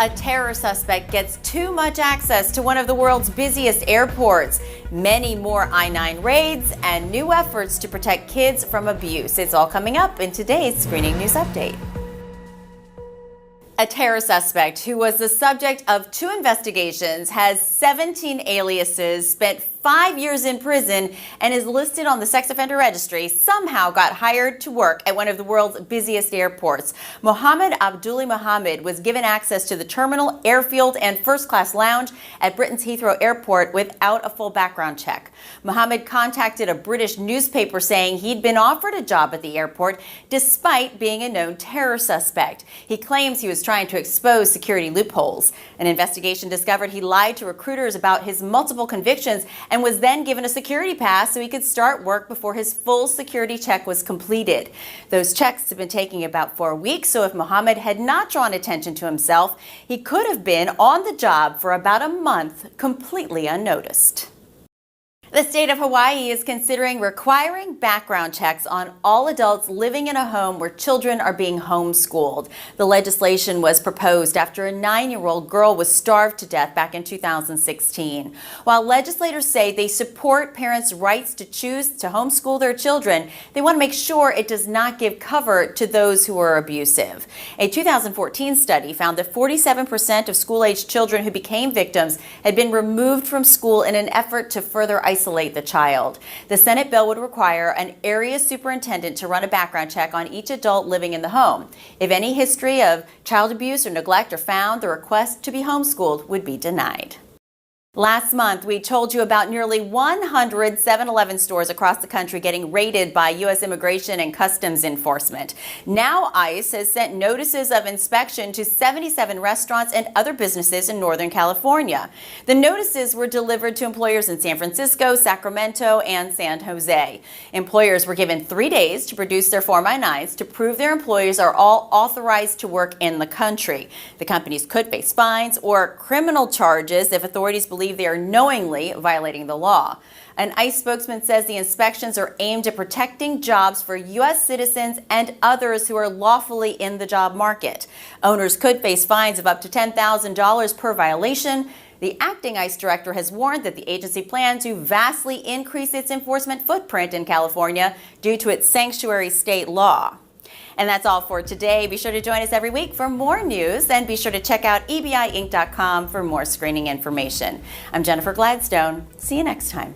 A terror suspect gets too much access to one of the world's busiest airports. Many more I-9 raids and new efforts to protect kids from abuse. It's all coming up in today's Screening News Update. A terror suspect who was the subject of 2 investigations, has 17 aliases, spent 5 years in prison, and is listed on the sex offender registry, somehow got hired to work at one of the world's busiest airports. Mohammed Abdullah Mohammed was given access to the terminal, airfield, and first-class lounge at Britain's Heathrow Airport without a full background check. Mohammed contacted a British newspaper saying he'd been offered a job at the airport despite being a known terror suspect. He claims he was trying to expose security loopholes. An investigation discovered he lied to recruiters about his multiple convictions and was then given a security pass so he could start work before his full security check was completed. Those checks have been taking about 4 weeks, so if Mohammed had not drawn attention to himself, he could have been on the job for about a month, completely unnoticed. The state of Hawaii is considering requiring background checks on all adults living in a home where children are being homeschooled. The legislation was proposed after a 9-year-old girl was starved to death back in 2016. While legislators say they support parents' rights to choose to homeschool their children, they want to make sure it does not give cover to those who are abusive. A 2014 study found that 47% of school-aged children who became victims had been removed from school in an effort to further isolate the child. The Senate bill would require an area superintendent to run a background check on each adult living in the home. If any history of child abuse or neglect are found, the request to be homeschooled would be denied. Last month, we told you about nearly 100 7-Eleven stores across the country getting raided by U.S. Immigration and Customs Enforcement. Now ICE has sent notices of inspection to 77 restaurants and other businesses in Northern California. The notices were delivered to employers in San Francisco, Sacramento, and San Jose. Employers were given 3 days to produce their Form I-9s to prove their employees are all authorized to work in the country. The companies could face fines or criminal charges if authorities believe they are knowingly violating the law. An ICE spokesman says the inspections are aimed at protecting jobs for U.S. citizens and others who are lawfully in the job market. Owners could face fines of up to $10,000 per violation. The acting ICE director has warned that the agency plans to vastly increase its enforcement footprint in California due to its sanctuary state law. And that's all for today. Be sure to join us every week for more news, and be sure to check out ebiinc.com for more screening information. I'm Jennifer Gladstone. See you next time.